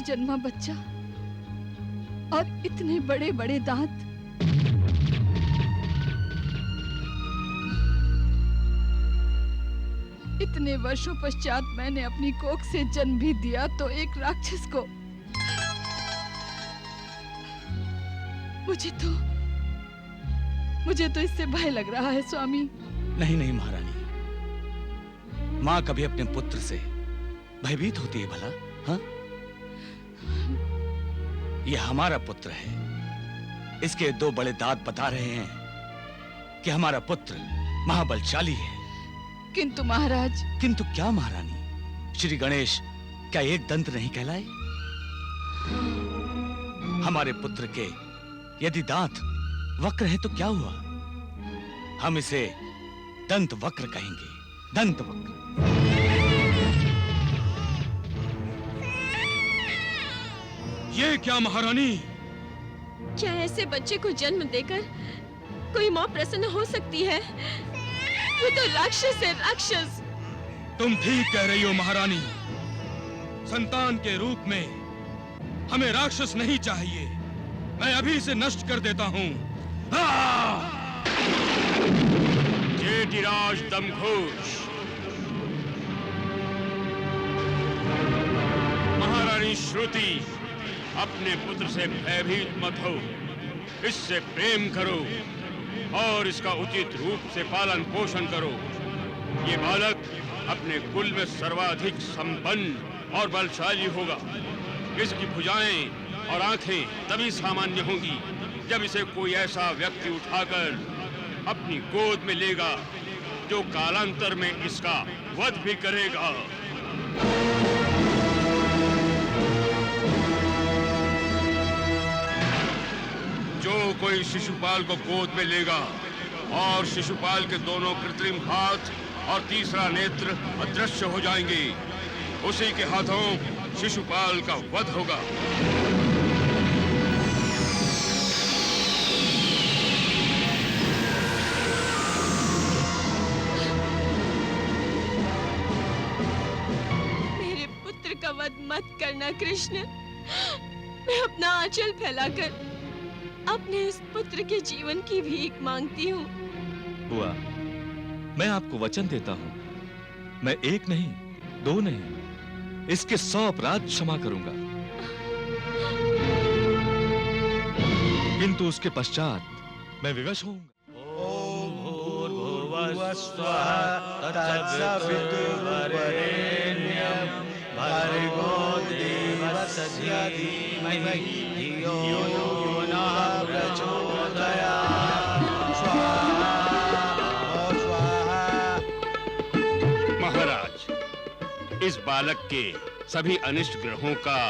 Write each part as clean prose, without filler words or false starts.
जन्मा बच्चा और इतने बड़े बड़े दांत। इतने वर्षों पश्चात मैंने अपनी कोख से जन्म भी दिया तो एक राक्षस को। मुझे तो इससे भय लग रहा है स्वामी। नहीं नहीं महारानी, माँ कभी अपने पुत्र से भयभीत होती है भला? हाँ, ये हमारा पुत्र है। इसके दो बड़े दांत बता रहे हैं कि हमारा पुत्र महाबलशाली है। किंतु महाराज। किंतु क्या महारानी? श्री गणेश क्या एक दंत नहीं कहलाए? हमारे पुत्र के यदि दांत वक्र है तो क्या हुआ? हम इसे दंत वक्र कहेंगे, दंत वक्र। ये क्या महारानी? क्या ऐसे बच्चे को जन्म देकर कोई माँ प्रसन्न हो सकती है? ये तो राक्षस है, राक्षस। तुम ठीक कह रही हो महारानी। संतान के रूप में हमें राक्षस नहीं चाहिए। मैं अभी इसे नष्ट कर देता हूँ। जेठिराज दमघोष। महारानी श्रुति, अपने पुत्र से भयभीत मत हो, इससे प्रेम करो और इसका उचित रूप से पालन पोषण करो। ये बालक अपने कुल में सर्वाधिक संपन्न और बलशाली होगा। इसकी भुजाएं और आंखें तभी सामान्य होंगी जब इसे कोई ऐसा व्यक्ति उठाकर अपनी गोद में लेगा जो कालांतर में इसका वध भी करेगा। जो कोई शिशुपाल को गोद में लेगा और शिशुपाल के दोनों कृत्रिम हाथ और तीसरा नेत्र अदृश्य हो जाएंगे, उसी के हाथों शिशुपाल का वध होगा। मेरे पुत्र का वध मत करना कृष्ण। मैं अपना आंचल फैलाकर अपने इस पुत्र के जीवन की भीख मांगती हूँ। बुआ, मैं आपको वचन देता हूँ, मैं एक नहीं, दो नहीं, इसके 100 अपराध क्षमा करूंगा। किंतु उसके पश्चात मैं विवश होऊंगा। ओम भूर्भुवः स्वः तत्सवितुर्वरेण्यं भर्गो देवस्य धीमहि धियो यो नः प्रचोदयात्। महाराज, इस बालक के सभी अनिष्ट ग्रहों का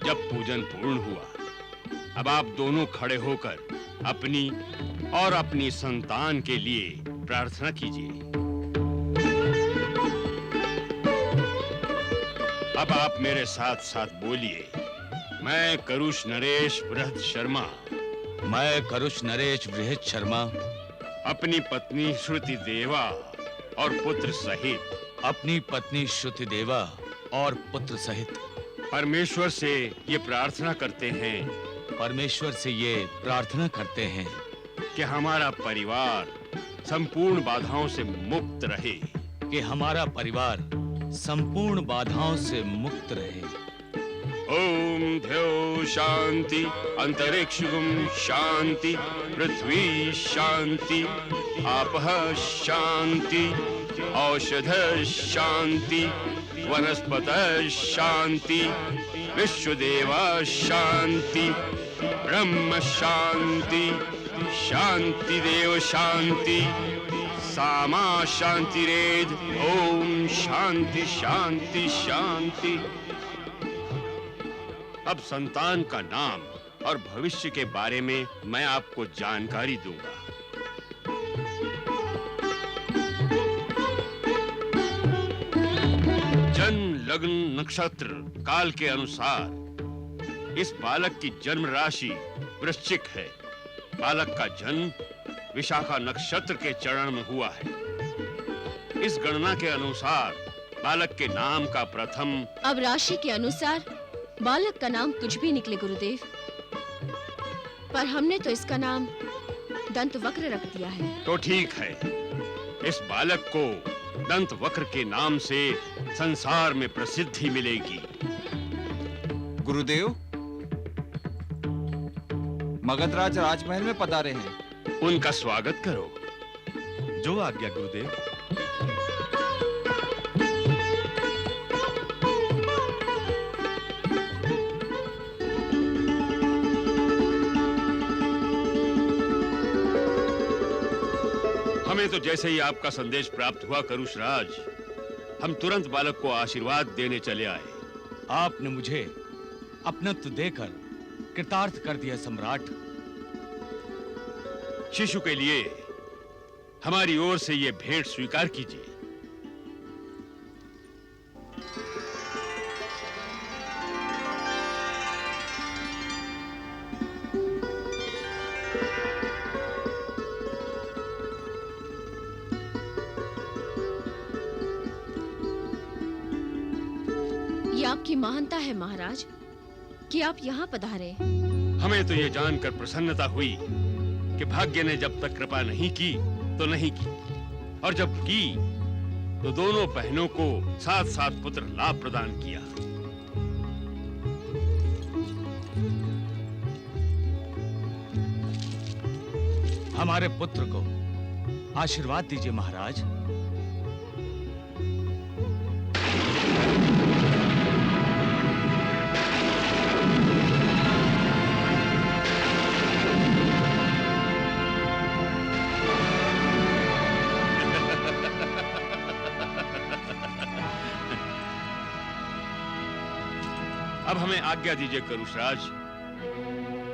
जब पूजन पूर्ण हुआ, अब आप दोनों खड़े होकर अपनी और अपनी संतान के लिए प्रार्थना कीजिए। अब आप मेरे साथ साथ बोलिए। मैं करुष नरेश बृहद शर्मा। मैं करुष नरेश बृहद शर्मा अपनी पत्नी श्रुति देवा और पुत्र सहित अपनी पत्नी श्रुति देवा और पुत्र सहित परमेश्वर से ये प्रार्थना करते हैं कि हमारा परिवार संपूर्ण बाधाओं से मुक्त रहे। ओम ध्यो शांति, अंतरिक्षं शांति, पृथ्वी शांति, आपः शांति, औषध शांति, वनस्पत शांति, विश्वदेवा शांति, ब्रह्म शांति, शांति देव शांति, सामा शांतिरेध। ओम शांति शांति शांति। अब संतान का नाम और भविष्य के बारे में मैं आपको जानकारी दूंगा। जन्म लग्न नक्षत्र काल के अनुसार इस बालक की जन्म राशि वृश्चिक है। बालक का जन्म विशाखा नक्षत्र के चरण में हुआ है। इस गणना के अनुसार बालक के नाम का प्रथम। अब राशि के अनुसार बालक का नाम कुछ भी निकले गुरुदेव, पर हमने तो इसका नाम दंतवक्र रख दिया है। तो ठीक है, इस बालक को दंतवक्र के नाम से संसार में प्रसिद्धि मिलेगी। गुरुदेव, मगधराज राजमहल में पधारे हैं। उनका स्वागत करो। जो आज्ञा गुरुदेव। हमें तो जैसे ही आपका संदेश प्राप्त हुआ करुषराज, हम तुरंत बालक को आशीर्वाद देने चले आए। आपने मुझे अपनत्व देकर कृतार्थ कर दिया सम्राट। शिशु के लिए हमारी ओर से ये भेंट स्वीकार कीजिए। ये आपकी महानता है महाराज कि आप यहाँ पधारे। हमें तो ये जानकर प्रसन्नता हुई कि भाग्य ने जब तक कृपा नहीं की तो नहीं की, और जब की तो दोनों बहनों को साथ साथ पुत्र लाभ प्रदान किया। हमारे पुत्र को आशीर्वाद दीजिए महाराज। अब हमें आज्ञा दीजिए करुषराज,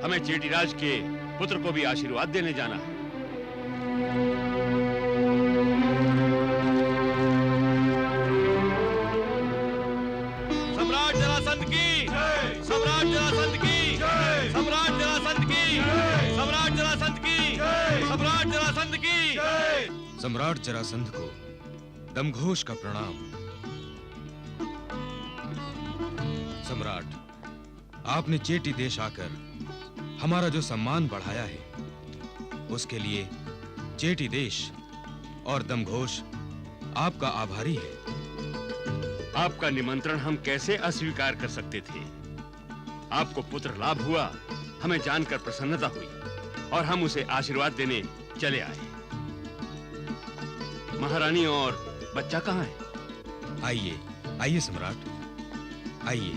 हमें चेटीराज के पुत्र को भी आशीर्वाद देने जाना है। सम्राट जरासंध की, सम्राट जरासंध की, सम्राट जरासंध की, सम्राट जरासंध की, सम्राट जरासंध की। सम्राट जरासंध को दमघोष का प्रणाम। सम्राट, आपने चेटी देश आकर हमारा जो सम्मान बढ़ाया है, उसके लिए चेटी देश और दमघोष आपका आभारी है। आपका निमंत्रण हम कैसे अस्वीकार कर सकते थे। आपको पुत्र लाभ हुआ, हमें जानकर प्रसन्नता हुई और हम उसे आशीर्वाद देने चले आए। महारानी और बच्चा कहाँ है? आइए आइए सम्राट, आइए।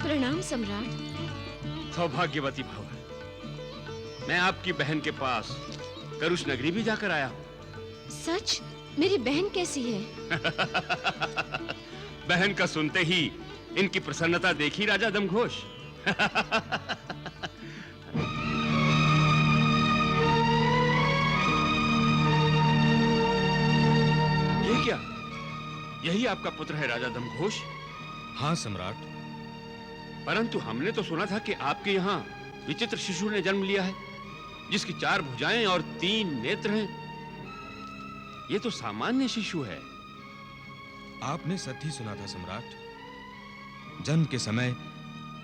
प्रणाम सम्राट। सौभाग्यवती भव। मैं आपकी बहन के पास करुष नगरी भी जाकर आया हूँ। सच? मेरी बहन कैसी है? बहन का सुनते ही इनकी प्रसन्नता देखी राजा दमघोष। ये क्या? यही आपका पुत्र है राजा दमघोष? हाँ सम्राट। परंतु हमने तो सुना था कि आपके यहाँ विचित्र शिशु ने जन्म लिया है, जिसकी 4 भुजाएं और 3 नेत्र हैं। ये तो सामान्य शिशु है। आपने सत्य ही सुना था सम्राट। जन्म के समय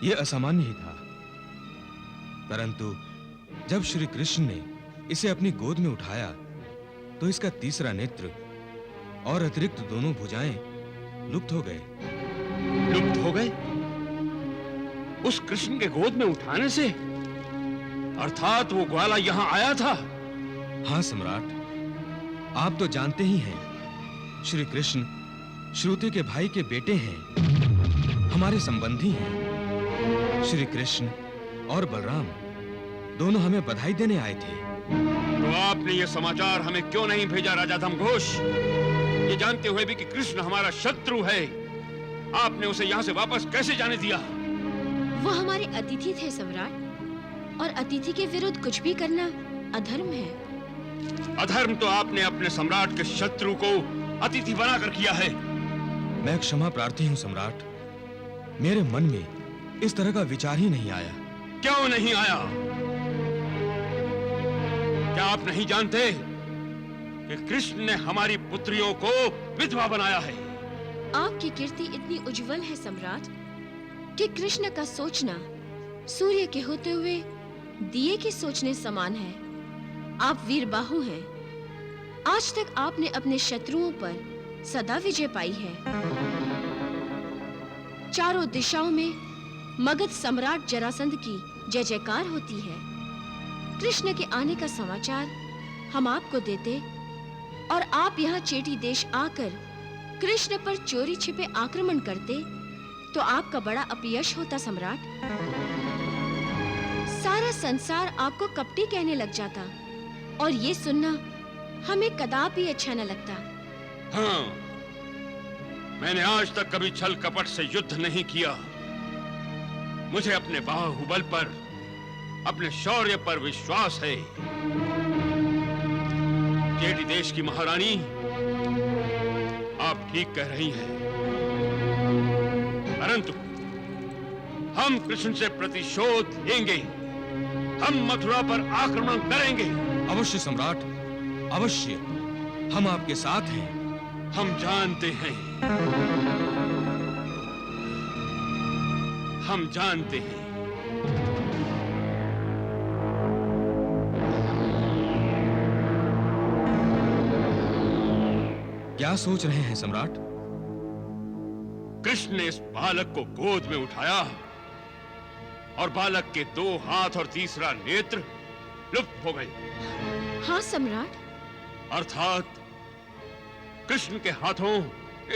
यह असामान्य ही था, परंतु जब श्री कृष्ण ने इसे अपनी गोद में उठाया तो इसका तीसरा नेत्र और अतिरिक्त दोनों भुजाएं लुप्त हो गए। लुप्त हो गए? उस कृष्ण के गोद में उठाने से? अर्थात वो ग्वाला यहाँ आया था? हाँ सम्राट, आप तो जानते ही हैं, श्री कृष्ण श्रुति के भाई के बेटे हैं, हमारे संबंधी हैं। श्री कृष्ण और बलराम दोनों हमें बधाई देने आए थे। तो आपने ये समाचार हमें क्यों नहीं भेजा राजा दमघोष? ये जानते हुए भी कि कृष्ण हमारा शत्रु है, आपने उसे यहाँ से वापस कैसे जाने दिया? वो हमारे अतिथि थे सम्राट, और अतिथि के विरुद्ध कुछ भी करना अधर्म है। अधर्म तो आपने अपने सम्राट के शत्रु को अतिथि बनाकर किया है। मैं क्षमा प्रार्थी हूँ सम्राट, मेरे मन में इस तरह का विचार ही नहीं आया। क्यों नहीं आया? क्या आप नहीं जानते कि कृष्ण ने हमारी पुत्रियों को विधवा बनाया है। आपकी कीर्ति इतनी उज्जवल है सम्राट कि कृष्ण का सोचना सूर्य के होते हुए दिए के सोचने समान है। आप वीर बाहु हैं। आज तक आपने अपने शत्रुओं पर सदा विजय पाई है। चारों दिशाओं में मगध सम्राट जरासंध की जय जयकार होती है। कृष्ण के आने का समाचार हम आपको देते और आप यहाँ चेटी देश आकर कृष्ण पर चोरी छिपे आक्रमण करते तो आपका बड़ा अपयश होता सम्राट। सारा संसार आपको कपटी कहने लग जाता और ये सुनना हमें कदापि अच्छा न लगता। हाँ, मैंने आज तक कभी छल कपट से युद्ध नहीं किया। मुझे अपने बाहुबल पर, अपने शौर्य पर विश्वास है। चेटी देश की महारानी, आप ठीक कह रही हैं। परंतु हम कृष्ण से प्रतिशोध लेंगे। हम मथुरा पर आक्रमण करेंगे। अवश्य सम्राट, अवश्य। हम आपके साथ हैं। हम जानते हैं। हम जानते हैं। क्या सोच रहे हैं सम्राट? कृष्ण ने इस बालक को गोद में उठाया और बालक के 2 हाथ और तीसरा नेत्र लुप्त हो गए। हाँ सम्राट। अर्थात कृष्ण के हाथों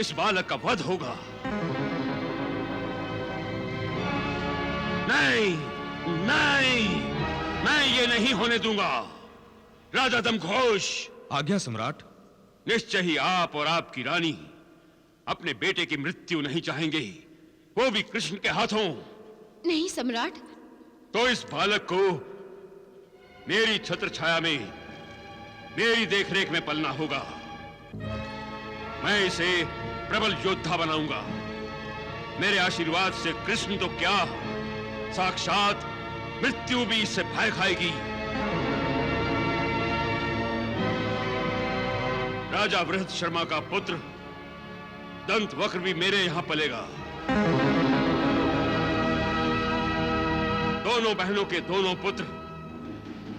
इस बालक का वध होगा। नहीं, नहीं, मैं ये नहीं होने दूंगा। राजा दमघोष। आज्ञा सम्राट। निश्चय ही आप और आपकी रानी अपने बेटे की मृत्यु नहीं चाहेंगे, वो भी कृष्ण के हाथों। नहीं सम्राट। तो इस बालक को मेरी छत्र छाया में, मेरी देखरेख में पलना होगा। मैं इसे प्रबल योद्धा बनाऊंगा। मेरे आशीर्वाद से कृष्ण तो क्या, साक्षात मृत्यु भी इससे भय खाएगी। राजा वृहद शर्मा का पुत्र दंत वक्र भी मेरे यहां पलेगा। दोनों बहनों के दोनों पुत्र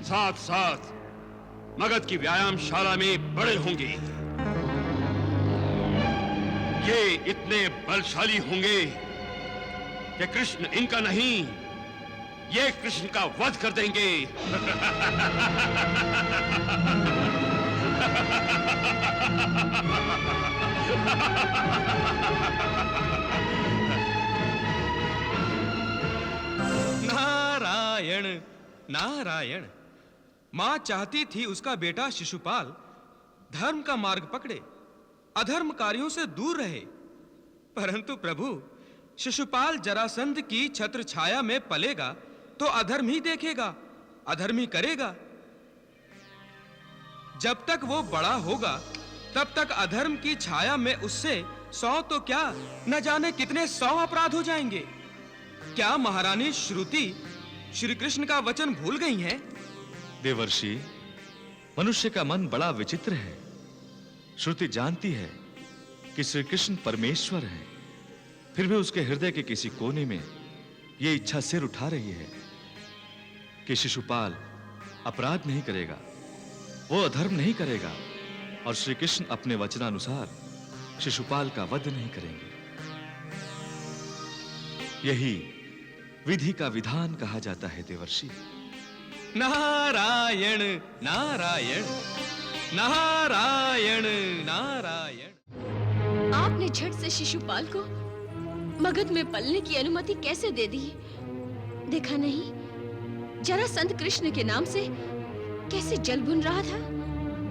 साथ साथ मगध की व्यायामशाला में बड़े होंगे। ये इतने बलशाली होंगे कि कृष्ण इनका नहीं, ये कृष्ण का वध कर देंगे। नारायण, नारायण। मां चाहती थी उसका बेटा शिशुपाल धर्म का मार्ग पकड़े, अधर्म कार्यों से दूर रहे। परंतु प्रभु, शिशुपाल जरासंध की छत्र छाया में पलेगा तो अधर्म ही देखेगा, अधर्म ही करेगा। जब तक वो बड़ा होगा तब तक अधर्म की छाया में उससे 100 तो क्या न जाने कितने 100 अपराध हो जाएंगे। क्या महारानी श्रुति श्री कृष्ण का वचन भूल गई हैं? देवर्षि, मनुष्य का मन बड़ा विचित्र है। श्रुति जानती है कि श्री कृष्ण परमेश्वर हैं, फिर भी उसके हृदय के किसी कोने में यह इच्छा सिर उठा रही है कि शिशुपाल अपराध नहीं करेगा, वो अधर्म नहीं करेगा और श्री कृष्ण अपने वचनानुसार शिशुपाल का वध नहीं करेंगे। यही विधि का विधान कहा जाता है देवर्षि। नारायण, नारायण, नारायण, नारायण। आपने झट से शिशुपाल को मगध में पलने की अनुमति कैसे दे दी? देखा नहीं जरासंध कृष्ण के नाम से कैसे जल भुन रहा था?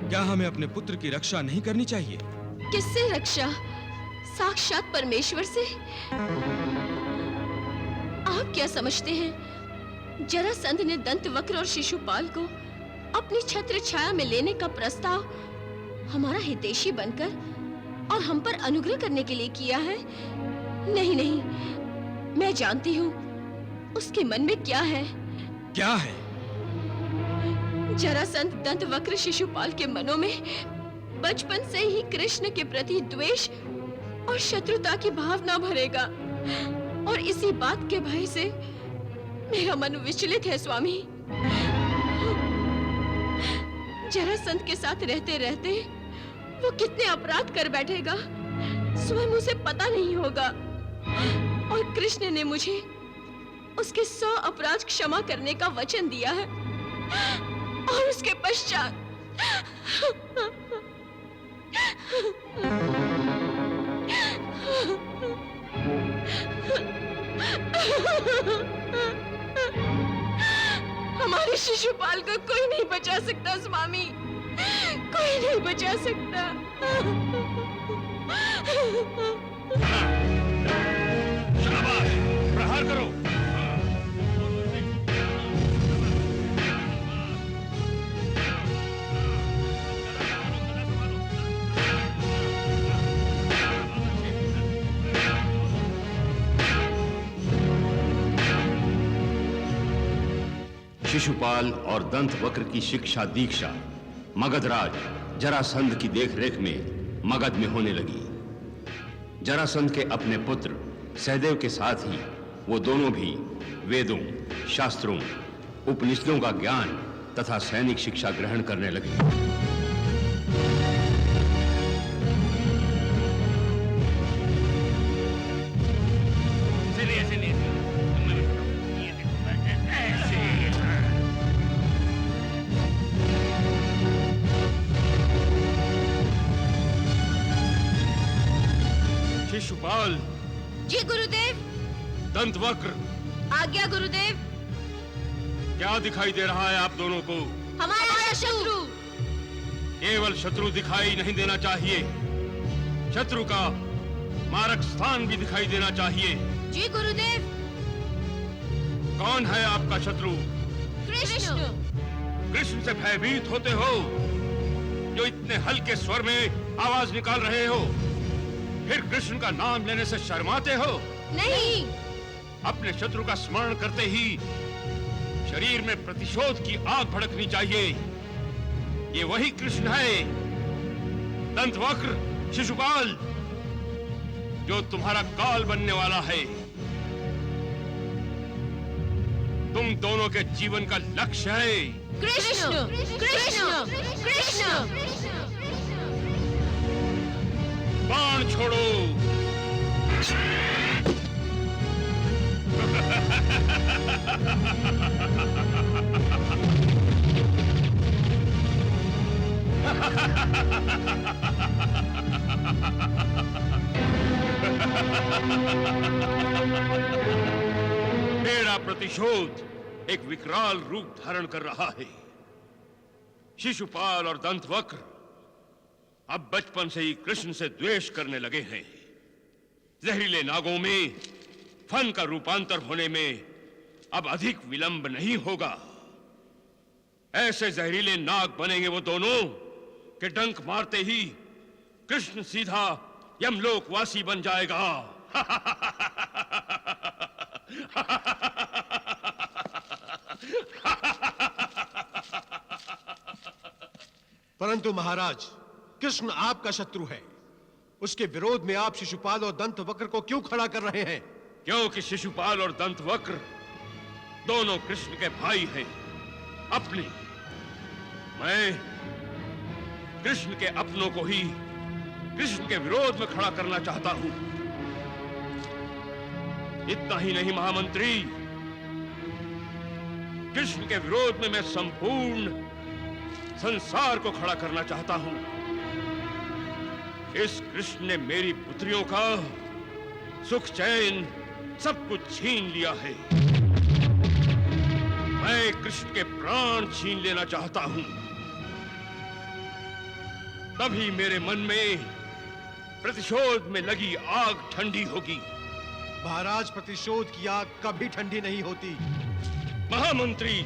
क्या हमें अपने पुत्र की रक्षा नहीं करनी चाहिए? किससे रक्षा? साक्षात परमेश्वर से। आप क्या समझते हैं जरासंध ने दंतवक्र और शिशुपाल को अपनी छत्र छाया में लेने का प्रस्ताव हमारा हितैषी बनकर और हम पर अनुग्रह करने के लिए किया है? नहीं नहीं, मैं जानती हूँ उसके मन में क्या है। क्या है? जरासंध दंतवक्र शिशुपाल के मनों में बचपन से ही कृष्ण के प्रति द्वेष और शत्रुता की भावना भरेगा, और इसी बात के भय से मेरा मन विचलित है स्वामी। जरासंध के साथ रहते रहते वो कितने अपराध कर बैठेगा स्वयं उसे पता नहीं होगा, और कृष्ण ने मुझे उसके 100 अपराध क्षमा करने का वचन दिया है, और उसके पश्चात हमारे शिशुपाल को कोई नहीं बचा सकता स्वामी, कोई नहीं बचा सकता। शाबाश, प्रहार करो। शिशुपाल और दंतवक्र की शिक्षा दीक्षा मगधराज जरासंध की देखरेख में मगध में होने लगी। जरासंध के अपने पुत्र सहदेव के साथ ही वो दोनों भी वेदों, शास्त्रों, उपनिषदों का ज्ञान तथा सैनिक शिक्षा ग्रहण करने लगे। शिशुपाल। जी गुरुदेव। दंतवक्र। आज्ञा गुरुदेव। क्या दिखाई दे रहा है आप दोनों को? हमारा शत्रु। केवल शत्रु दिखाई नहीं देना चाहिए, शत्रु का मारक स्थान भी दिखाई देना चाहिए। जी गुरुदेव। कौन है आपका शत्रु? कृष्ण। कृष्ण से भयभीत होते हो, जो इतने हल्के स्वर में आवाज निकाल रहे हो? फिर कृष्ण का नाम लेने से शर्माते हो? नहीं। अपने शत्रु का स्मरण करते ही शरीर में प्रतिशोध की आग भड़कनी चाहिए। ये वही कृष्ण है, दंतवक्र, शिशुपाल, जो तुम्हारा काल बनने वाला है। तुम दोनों के जीवन का लक्ष्य है कृष्ण। कृष्ण। कृष्ण। बाण छोड़ो। मेरा प्रतिशोध एक विकराल रूप धारण कर रहा है। शिशुपाल और दंतवक्र अब बचपन से ही कृष्ण से द्वेष करने लगे हैं। जहरीले नागों में फन का रूपांतर होने में अब अधिक विलंब नहीं होगा। ऐसे जहरीले नाग बनेंगे वो दोनों कि डंक मारते ही कृष्ण सीधा यमलोकवासी बन जाएगा। परंतु महाराज, कृष्ण आपका शत्रु है। उसके विरोध में आप शिशुपाल और दंतवक्र को क्यों खड़ा कर रहे हैं? क्योंकि शिशुपाल और दंतवक्र दोनों कृष्ण के भाई हैं, अपने। मैं कृष्ण के अपनों को ही कृष्ण के विरोध में खड़ा करना चाहता हूं। इतना ही नहीं महामंत्री, कृष्ण के विरोध में मैं संपूर्ण संसार को खड़ा करना चाहता हूं। इस कृष्ण ने मेरी पुत्रियों का सुख चैन सब कुछ छीन लिया है। मैं कृष्ण के प्राण छीन लेना चाहता हूं। तभी मेरे मन में प्रतिशोध में लगी आग ठंडी होगी। महाराज, प्रतिशोध की आग कभी ठंडी नहीं होती। महामंत्री,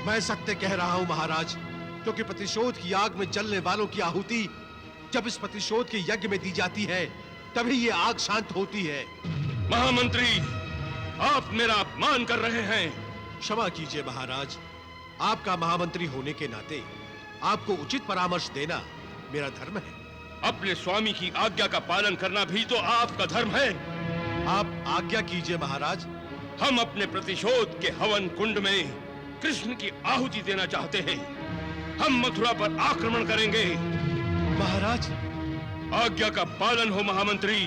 मैं सत्य कह रहा हूं महाराज, क्योंकि प्रतिशोध की आग में जलने वालों की आहुति जब इस प्रतिशोध के यज्ञ में दी जाती है, तभी ये आग शांत होती है। महामंत्री, आप मेरा अपमान कर रहे हैं। क्षमा कीजिए महाराज, आपका महामंत्री होने के नाते आपको उचित परामर्श देना मेरा धर्म है। अपने स्वामी की आज्ञा का पालन करना भी तो आपका धर्म है। आप आज्ञा कीजिए महाराज। हम अपने प्रतिशोध के हवन कुंड में कृष्ण की आहुति देना चाहते हैं। हम मथुरा पर आक्रमण करेंगे। महाराज, आज्ञा का पालन हो महामंत्री।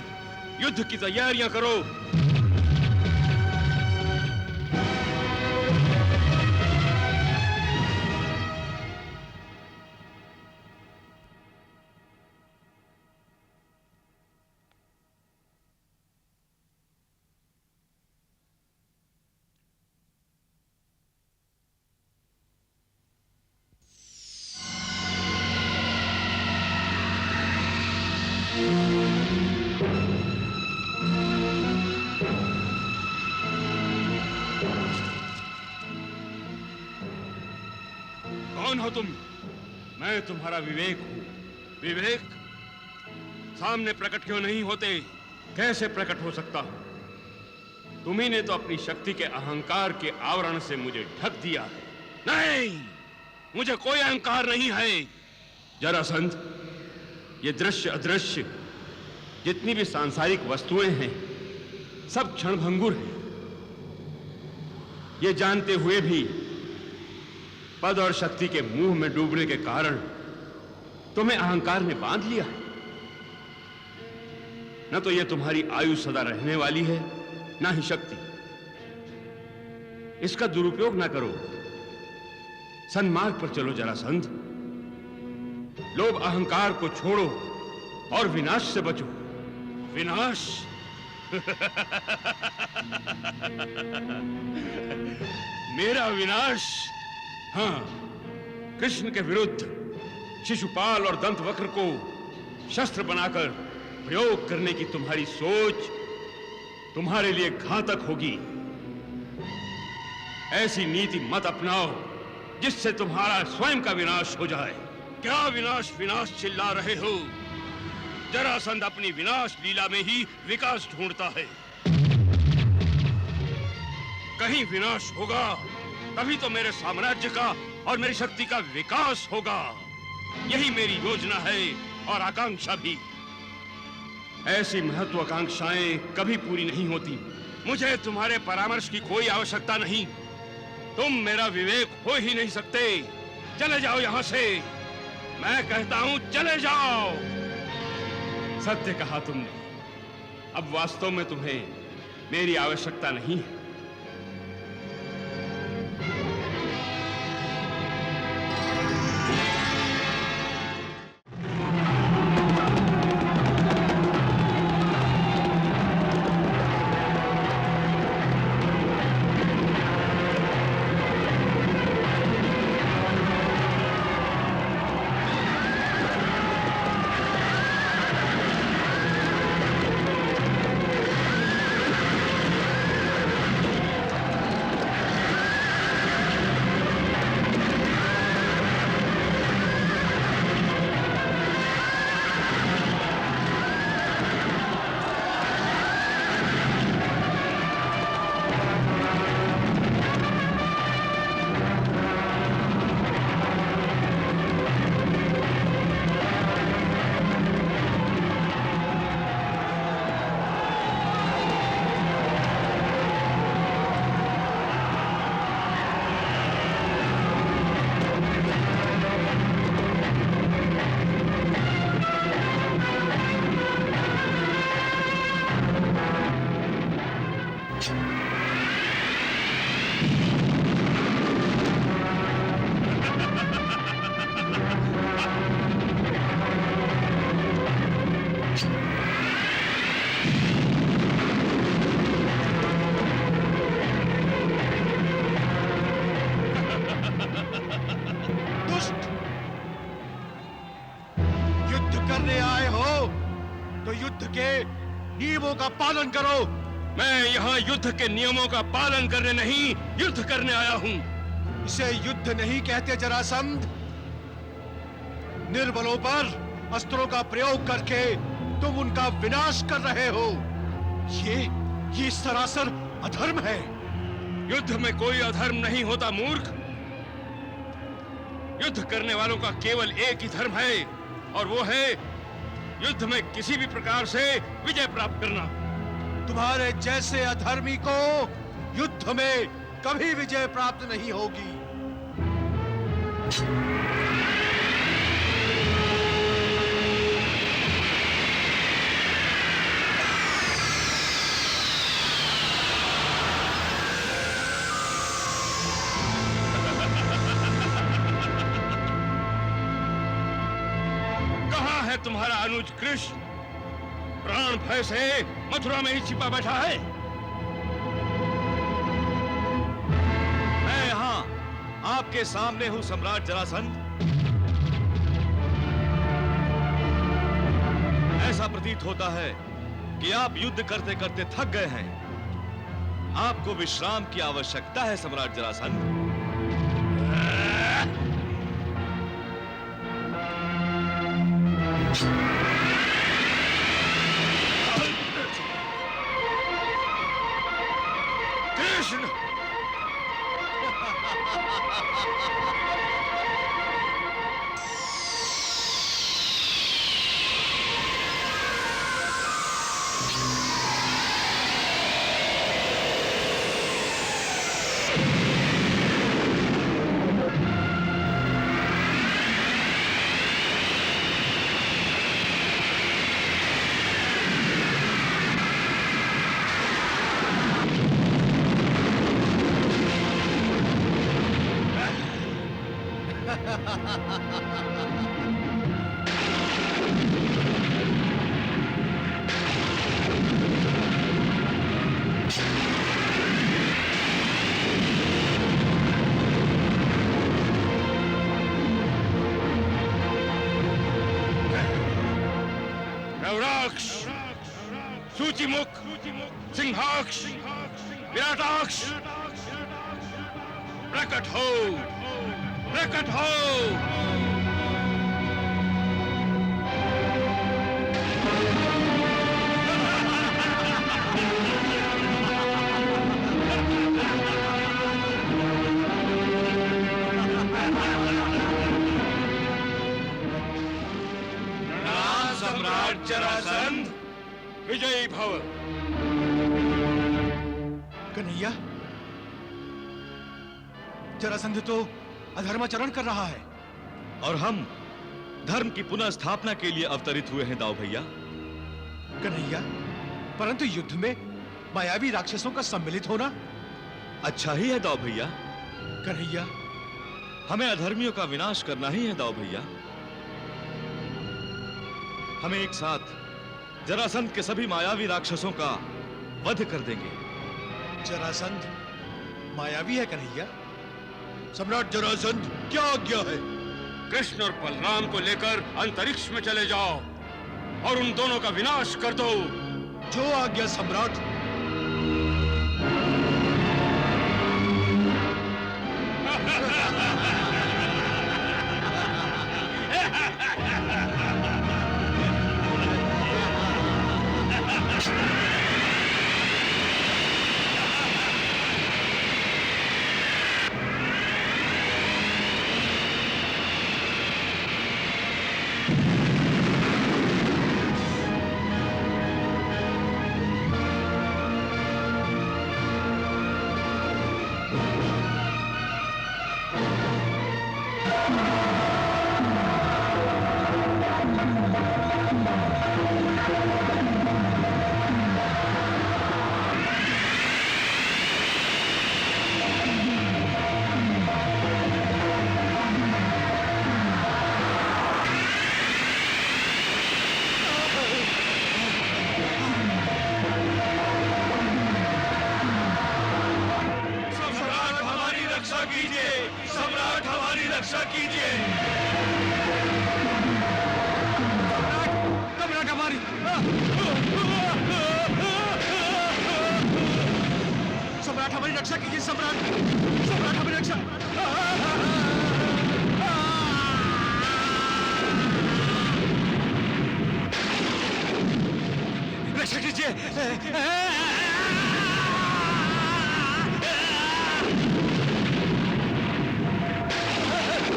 युद्ध की तैयारियां करो। कौन हो तुम? मैं तुम्हारा विवेक हूं। विवेक सामने प्रकट क्यों नहीं होते? कैसे प्रकट हो सकता हूं? तुम्ही ने तो अपनी शक्ति के अहंकार के आवरण से मुझे ढक दिया है। नहीं, मुझे कोई अहंकार नहीं है। जरासंध, ये दृश्य अदृश्य जितनी भी सांसारिक वस्तुएं हैं सब क्षणभंगुर हैं। ये जानते हुए भी पद और शक्ति के मुंह में डूबने के कारण तुम्हें अहंकार ने बांध लिया है। न तो यह तुम्हारी आयु सदा रहने वाली है, ना ही शक्ति। इसका दुरुपयोग ना करो। सन्मार्ग पर चलो जरासंध। लोभ अहंकार को छोड़ो और विनाश से बचो। विनाश? मेरा विनाश? हाँ, कृष्ण के विरुद्ध शिशुपाल और दंतवक्र को शस्त्र बनाकर प्रयोग करने की तुम्हारी सोच तुम्हारे लिए घातक होगी। ऐसी नीति मत अपनाओ जिससे तुम्हारा स्वयं का विनाश हो जाए। क्या विनाश विनाश चिल्ला रहे हो? जरासंध अपनी विनाश लीला में ही विकास ढूंढता है। कहीं विनाश होगा तभी तो मेरे साम्राज्य का और मेरी शक्ति का विकास होगा। यही मेरी योजना है और आकांक्षा भी। ऐसी महत्वाकांक्षाएं कभी पूरी नहीं होती। मुझे तुम्हारे परामर्श की कोई आवश्यकता नहीं। तुम मेरा विवेक हो ही नहीं सकते। चले जाओ यहां से। मैं कहता हूं चले जाओ। सत्य कहा तुमने। अब वास्तव में तुम्हें मेरी आवश्यकता नहीं है। नियमों का पालन करो। मैं यहाँ युद्ध के नियमों का पालन करने नहीं, युद्ध करने आया हूँ। इसे युद्ध नहीं कहते जरासंध। निर्बलों पर अस्त्रों का प्रयोग करके तुम उनका विनाश कर रहे हो। ये सरासर अधर्म है। युद्ध में कोई अधर्म नहीं होता मूर्ख। युद्ध करने वालों का केवल एक ही धर्म है और वो है युद्ध में किसी भी प्रकार से विजय प्राप्त करना। तुम्हारे जैसे अधर्मी को युद्ध में कभी विजय प्राप्त नहीं होगी। कहाँ है तुम्हारा अनुज कृष्ण? प्राण भय से मथुरा में ही छिपा बैठा है। मैं यहाँ आपके सामने हूँ सम्राट जरासंध। ऐसा प्रतीत होता है कि आप युद्ध करते करते थक गए हैं। आपको विश्राम की आवश्यकता है सम्राट जरासंध। कृष्ण! गौराक्ष, सूचिमुख, सिंहाक्ष, विराटाक्ष, प्रकट हो, प्रकट हो। सम्राट जरासंध, विजयी भव। कन्हैया, जरासंध तो अधर्माचरण कर रहा है। और हम धर्म की पुनः स्थापना के लिए अवतरित हुए हैं दाऊ भैया। कन्हैया, परंतु युद्ध में मायावी राक्षसों का सम्मिलित होना अच्छा ही है दाऊ भैया। कन्हैया, हमें अधर्मियों का विनाश करना ही है दाऊ भैया। हमें एक साथ जरासंध के सभी मायावी राक्षसों का वध कर देंगे। जरासंध मायावी है कन्हैया। सम्राट जरासंध, क्या आज्ञा है? कृष्ण और बलराम को लेकर अंतरिक्ष में चले जाओ और उन दोनों का विनाश कर दो। जो आज्ञा सम्राट। सम्राट हमारी रक्षा कीजिए। सम्राट, सम्राट हमारी रक्षा। रक्षा कीजिए।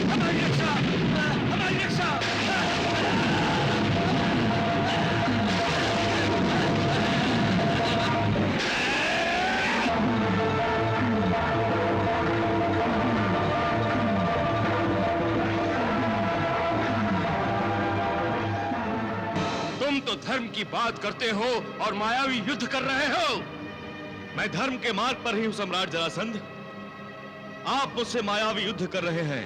हमारी रक्षा, हमारी रक्षा। तो धर्म की बात करते हो और मायावी युद्ध कर रहे हो। मैं धर्म के मार्ग पर ही हूं सम्राट जरासंध। आप मुझसे मायावी युद्ध कर रहे हैं।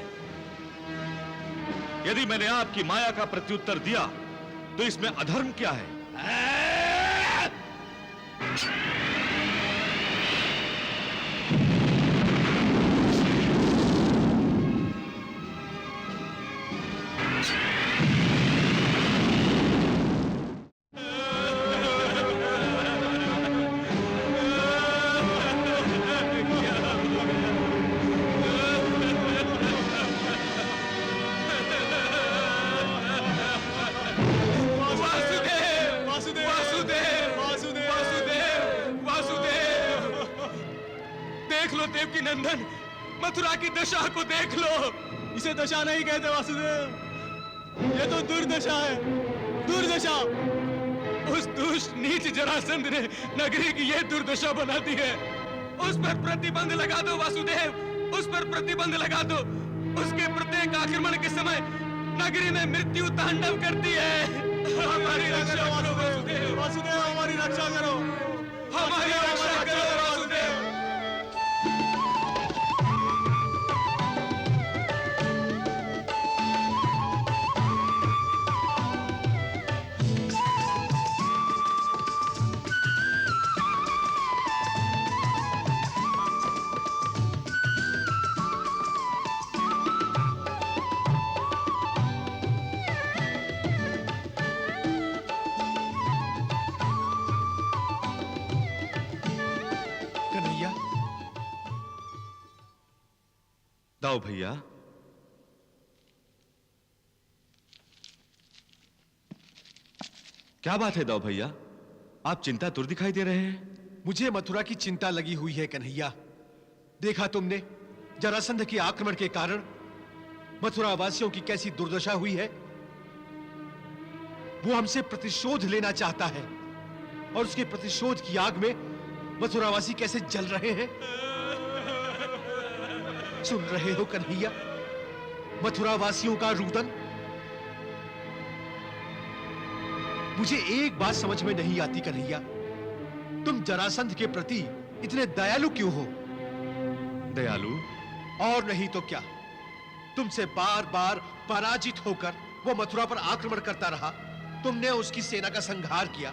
यदि मैंने आपकी माया का प्रत्युत्तर दिया तो इसमें अधर्म क्या है? देख लो देवकी नंदन, मथुरा की दशा को देख लो। इसे दशा नहीं कहते वासुदेव, ये तो दुर्दशा है, दुर्दशा। उस दुष्ट नीच जरासंध ने नगरी की ये दुर्दशा बना दी है। उस पर प्रतिबंध लगा दो वासुदेव, उस पर प्रतिबंध लगा दो। उसके प्रत्येक आक्रमण के समय नगरी में मृत्यु तांडव करती है। हमारी रक्षा करो वासुदेव, वासुदेव हमारी रक्षा करो, हमारी रक्षा करो वासुदेव। कन्हैया, दाऊ भैया, क्या बात है दाऊ भैया? आप चिंतातुर दिखाई दे रहे हैं। मुझे मथुरा की चिंता लगी हुई है कन्हैया। देखा तुमने जरासंध के आक्रमण के कारण मथुरा वासियों की कैसी दुर्दशा हुई है। वो हमसे प्रतिशोध लेना चाहता है और उसके प्रतिशोध की आग में मथुरावासी कैसे जल रहे हैं। सुन रहे हो कन्हैया, मथुरावासियों का रुदन। मुझे एक बात समझ में नहीं आती कन्हैया, तुम जरासंध के प्रति इतने दयालु क्यों हो? दयालु? और नहीं तो क्या, तुमसे बार बार पराजित होकर वो मथुरा पर आक्रमण करता रहा। तुमने उसकी सेना का संहार किया,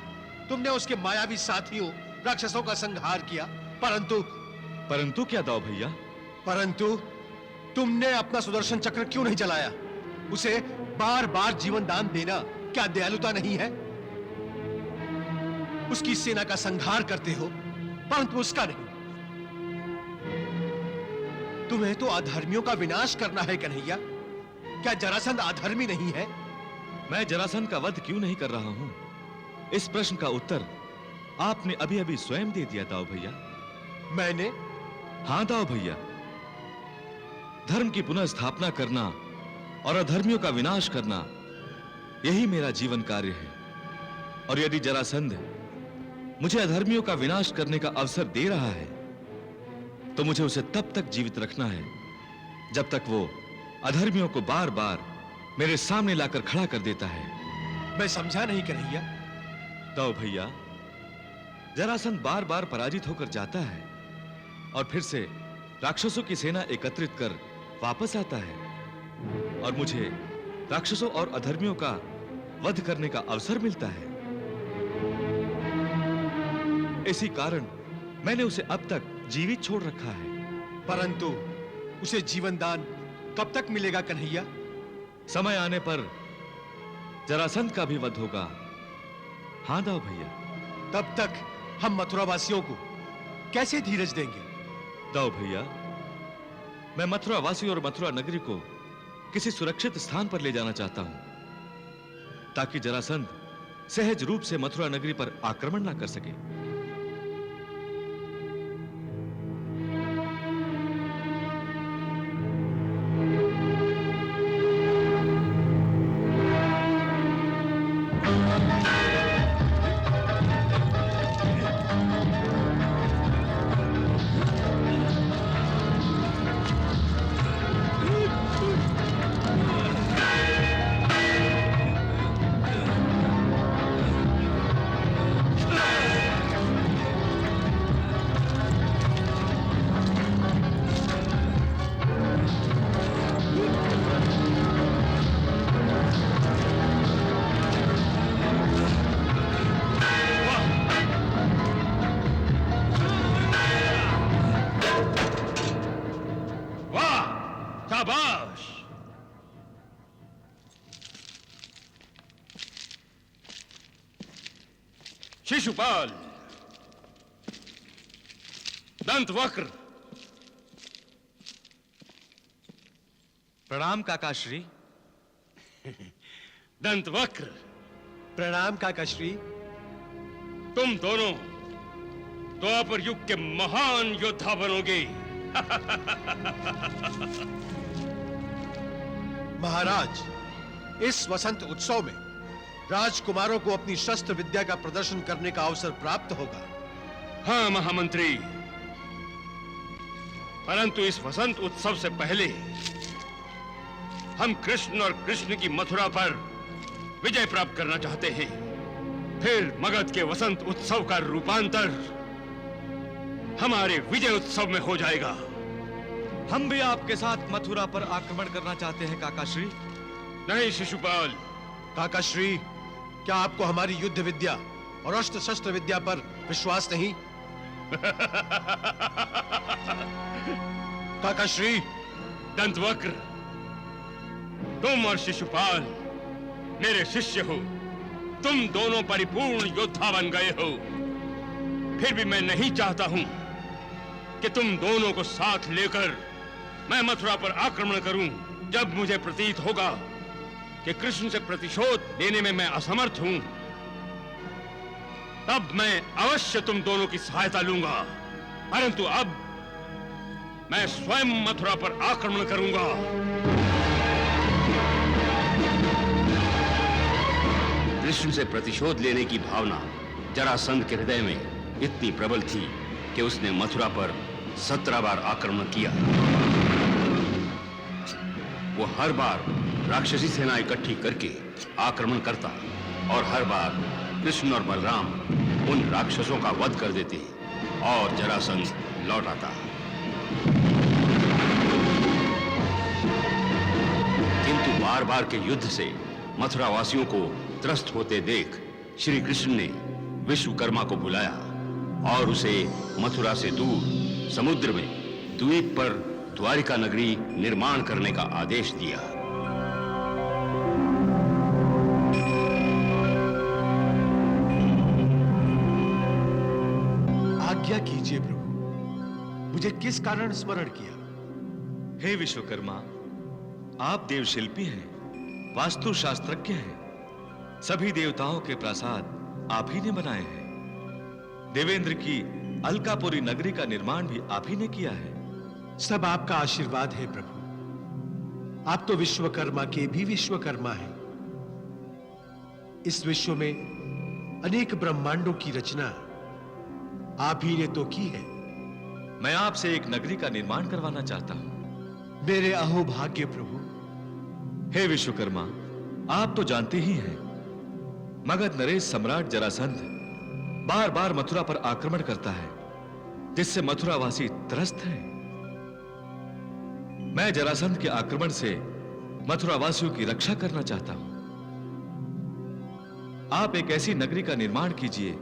तुमने उसके मायावी साथियों राक्षसों का संहार किया, परंतु क्या दाऊ भैया? परंतु तुमने अपना सुदर्शन चक्र क्यों नहीं जलाया? उसे बार बार जीवन दान देना क्या दयालुता नहीं है? उसकी सेना का संहार करते हो परंतु उसका नहीं। तुम्हें तो अधर्मियों का विनाश करना है कन्हैया। क्या जरासंध अधर्मी नहीं है? मैं जरासंध का वध क्यों नहीं कर रहा हूं, इस प्रश्न का उत्तर आपने अभी अभी स्वयं दे दिया दाऊ भैया। मैंने? हां दाऊ भैया, धर्म की पुनः स्थापना करना और अधर्मियों का विनाश करना, यही मेरा जीवन कार्य है। और यदि जरासंध मुझे अधर्मियों का विनाश करने का अवसर दे रहा है तो मुझे उसे तब तक जीवित रखना है जब तक वो अधर्मियों को बार बार मेरे सामने लाकर खड़ा कर देता है। मैं समझा नहीं कन्हैया। दाऊ भैया, जरासंध बार बार पराजित होकर जाता है और फिर से राक्षसों की सेना एकत्रित कर वापस आता है और मुझे राक्षसों और अधर्मियों का वध करने का अवसर मिलता है। इसी कारण मैंने उसे अब तक जीवित छोड़ रखा है। परंतु उसे जीवन दान कब तक मिलेगा कन्हैया? समय आने पर जरासंध का भी वध होगा। हां दाऊ भैया। तब तक हम मथुरावासियों को कैसे धीरज देंगे? दाऊ भैया, मैं मथुरा वासी और मथुरा नगरी को किसी सुरक्षित स्थान पर ले जाना चाहता हूं ताकि जरासंध सहज रूप से मथुरा नगरी पर आक्रमण ना कर सके। शिशुपाल, दंतवक्र, प्रणाम काकाश्री। दंतवक्र, प्रणाम काकाश्री। तुम दोनों द्वापर युग के महान योद्धा बनोगे। महाराज, इस वसंत उत्सव में राजकुमारों को अपनी शस्त्र विद्या का प्रदर्शन करने का अवसर प्राप्त होगा। हाँ महामंत्री, परंतु इस वसंत उत्सव से पहले हम कृष्ण और कृष्ण की मथुरा पर विजय प्राप्त करना चाहते हैं। फिर मगध के वसंत उत्सव का रूपांतर हमारे विजय उत्सव में हो जाएगा। हम भी आपके साथ मथुरा पर आक्रमण करना चाहते हैं काकाश्री। नहीं शिशुपाल, काकाश्री, क्या आपको हमारी युद्ध विद्या और अस्त्र शस्त्र विद्या पर विश्वास नहीं? काकाश्री। दंतवक्र, तुम और शिशुपाल मेरे शिष्य हो। तुम दोनों परिपूर्ण योद्धा बन गए हो। फिर भी मैं नहीं चाहता हूं कि तुम दोनों को साथ लेकर मैं मथुरा पर आक्रमण करूं। जब मुझे प्रतीत होगा कि कृष्ण से प्रतिशोध लेने में मैं असमर्थ हूं, तब मैं अवश्य तुम दोनों की सहायता लूंगा। परंतु अब मैं स्वयं मथुरा पर आक्रमण करूंगा। कृष्ण से प्रतिशोध लेने की भावना जरासंध के हृदय में इतनी प्रबल थी कि उसने मथुरा पर 17 बार आक्रमण किया। वो हर बार राक्षसी सेना इकट्ठी करके आक्रमण करता और हर बार कृष्ण और बलराम उन राक्षसों का वध कर देते और जरासंध लौट आता। किंतु बार बार के युद्ध से मथुरा वासियों को त्रस्त होते देख श्री कृष्ण ने विश्वकर्मा को बुलाया और उसे मथुरा से दूर समुद्र में द्वीप पर द्वारिका नगरी निर्माण करने का आदेश दिया। आज्ञा कीजिए प्रभु, मुझे किस कारण स्मरण किया? हे विश्वकर्मा, आप देवशिल्पी हैं, वास्तु शास्त्रज्ञ हैं। सभी देवताओं के प्रासाद आप ही ने बनाए हैं। देवेंद्र की अलकापुरी नगरी का निर्माण भी आप ही ने किया है। सब आपका आशीर्वाद है प्रभु। आप तो विश्वकर्मा के भी विश्वकर्मा हैं। इस विश्व में अनेक ब्रह्मांडों की रचना आप ही ने तो की है। मैं आपसे एक नगरी का निर्माण करवाना चाहता हूं। मेरे अहोभाग्य प्रभु। हे विश्वकर्मा, आप तो जानते ही हैं, मगध नरेश सम्राट जरासंध बार बार मथुरा पर आक्रमण करता है, जिससे मथुरावासी त्रस्त हैं। मैं जरासंध के आक्रमण से मथुरावासियों की रक्षा करना चाहता हूं। आप एक ऐसी नगरी का निर्माण कीजिए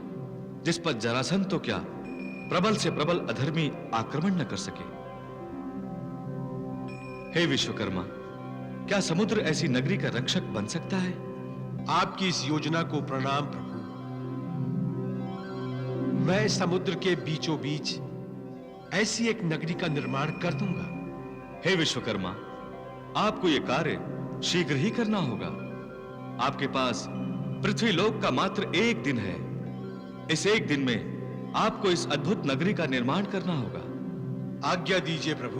जिस पर जरासंध तो क्या, प्रबल से प्रबल अधर्मी आक्रमण न कर सके। हे विश्वकर्मा, क्या समुद्र ऐसी नगरी का रक्षक बन सकता है? आपकी इस योजना को प्रणाम प्रभु। मैं समुद्र के बीचों बीच ऐसी एक नगरी का निर्माण कर दूंगा। हे विश्वकर्मा, आपको यह कार्य शीघ्र ही करना होगा। आपके पास पृथ्वी लोक का मात्र एक दिन है। इस एक दिन में आपको इस अद्भुत नगरी का निर्माण करना होगा। आज्ञा दीजिए प्रभु,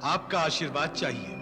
आपका आशीर्वाद चाहिए।